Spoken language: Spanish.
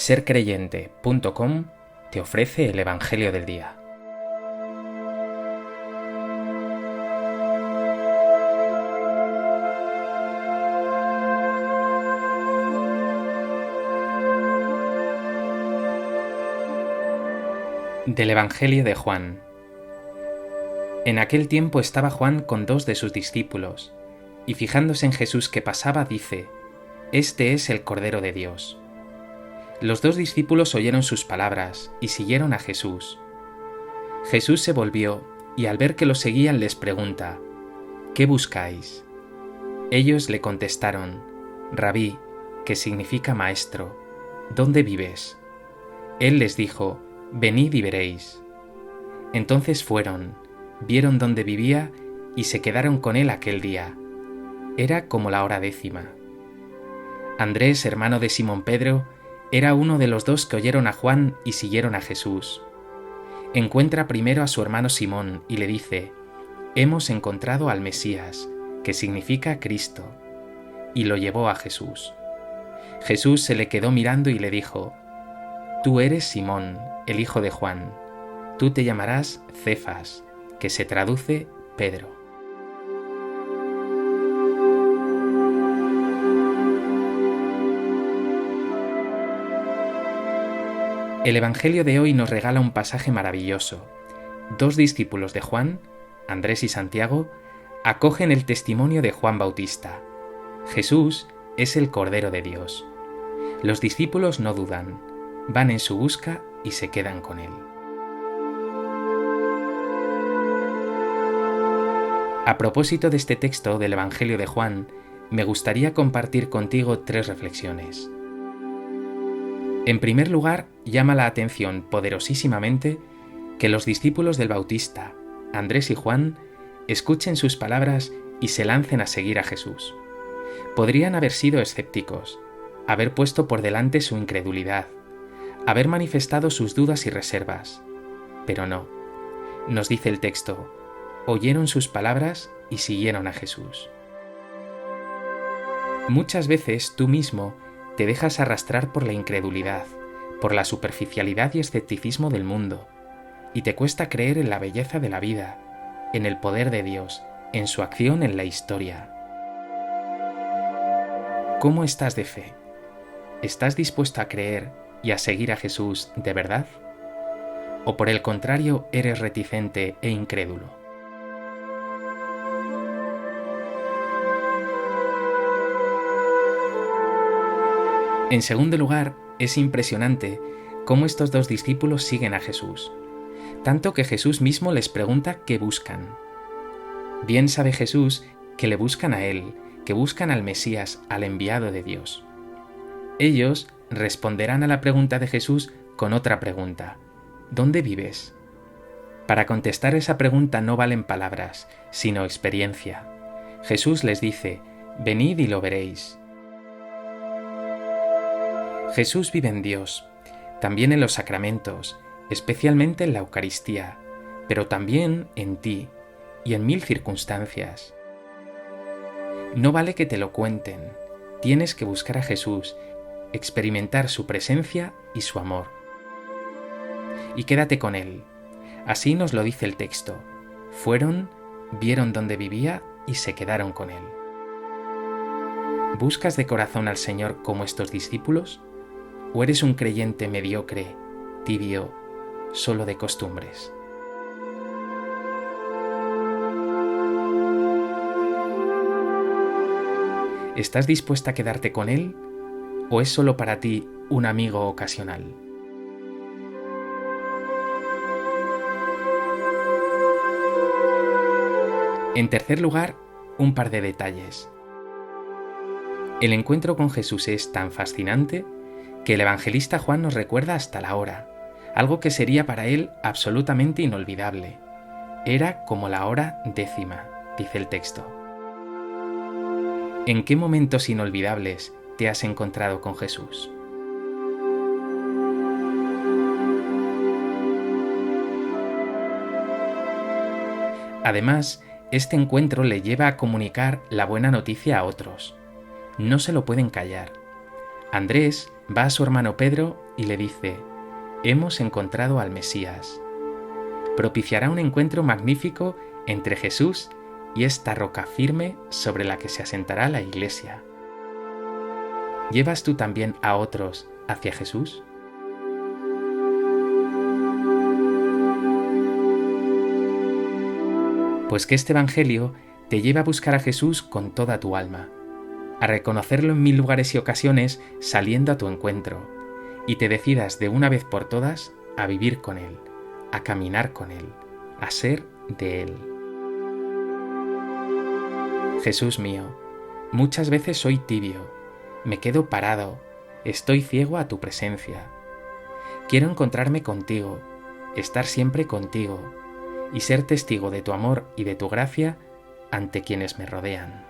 Sercreyente.com te ofrece el Evangelio del Día. Del Evangelio de Juan. En aquel tiempo estaba Juan con 2 de sus discípulos, y fijándose en Jesús que pasaba, dice: «Este es el Cordero de Dios». Los 2 discípulos oyeron sus palabras y siguieron a Jesús. Jesús se volvió y al ver que lo seguían les pregunta: «¿Qué buscáis?». Ellos le contestaron: «Rabí», que significa maestro, «¿dónde vives?». Él les dijo: «Venid y veréis». Entonces fueron, vieron dónde vivía y se quedaron con él aquel día. Era como la hora 10:00. Andrés, hermano de Simón Pedro, era uno de los 2 que oyeron a Juan y siguieron a Jesús. Encuentra primero a su hermano Simón y le dice: «Hemos encontrado al Mesías», que significa Cristo, y lo llevó a Jesús. Jesús se le quedó mirando y le dijo: «Tú eres Simón, el hijo de Juan. Tú te llamarás Cefas», que se traduce Pedro. El Evangelio de hoy nos regala un pasaje maravilloso. 2 discípulos de Juan, Andrés y Santiago, acogen el testimonio de Juan Bautista. Jesús es el Cordero de Dios. Los discípulos no dudan, van en su busca y se quedan con él. A propósito de este texto del Evangelio de Juan, me gustaría compartir contigo 3 reflexiones. En primer lugar, llama la atención poderosísimamente que los discípulos del Bautista, Andrés y Juan, escuchen sus palabras y se lancen a seguir a Jesús. Podrían haber sido escépticos, haber puesto por delante su incredulidad, haber manifestado sus dudas y reservas, pero no. Nos dice el texto: oyeron sus palabras y siguieron a Jesús. Muchas veces tú mismo te dejas arrastrar por la incredulidad, por la superficialidad y escepticismo del mundo, y te cuesta creer en la belleza de la vida, en el poder de Dios, en su acción en la historia. ¿Cómo estás de fe? ¿Estás dispuesto a creer y a seguir a Jesús de verdad? ¿O por el contrario eres reticente e incrédulo? En segundo lugar, es impresionante cómo estos 2 discípulos siguen a Jesús, tanto que Jesús mismo les pregunta qué buscan. Bien sabe Jesús que le buscan a Él, que buscan al Mesías, al enviado de Dios. Ellos responderán a la pregunta de Jesús con otra pregunta: ¿dónde vives? Para contestar esa pregunta no valen palabras, sino experiencia. Jesús les dice: venid y lo veréis. Jesús vive en Dios, también en los sacramentos, especialmente en la Eucaristía, pero también en ti y en 1000 circunstancias. No vale que te lo cuenten, tienes que buscar a Jesús, experimentar su presencia y su amor. Y quédate con Él. Así nos lo dice el texto: fueron, vieron dónde vivía y se quedaron con Él. ¿Buscas de corazón al Señor como estos discípulos? ¿O eres un creyente mediocre, tibio, solo de costumbres? ¿Estás dispuesta a quedarte con Él? ¿O es solo para ti un amigo ocasional? En tercer lugar, un par de detalles. El encuentro con Jesús es tan fascinante que el evangelista Juan nos recuerda hasta la hora, algo que sería para él absolutamente inolvidable. Era como la hora 10:00, dice el texto. ¿En qué momentos inolvidables te has encontrado con Jesús? Además, este encuentro le lleva a comunicar la buena noticia a otros. No se lo pueden callar. Andrés va a su hermano Pedro y le dice: hemos encontrado al Mesías. Propiciará un encuentro magnífico entre Jesús y esta roca firme sobre la que se asentará la Iglesia. ¿Llevas tú también a otros hacia Jesús? Pues que este Evangelio te lleve a buscar a Jesús con toda tu alma, a reconocerlo en 1000 lugares y ocasiones saliendo a tu encuentro, y te decidas de una vez por todas a vivir con Él, a caminar con Él, a ser de Él. Jesús mío, muchas veces soy tibio, me quedo parado, estoy ciego a tu presencia. Quiero encontrarme contigo, estar siempre contigo, y ser testigo de tu amor y de tu gracia ante quienes me rodean.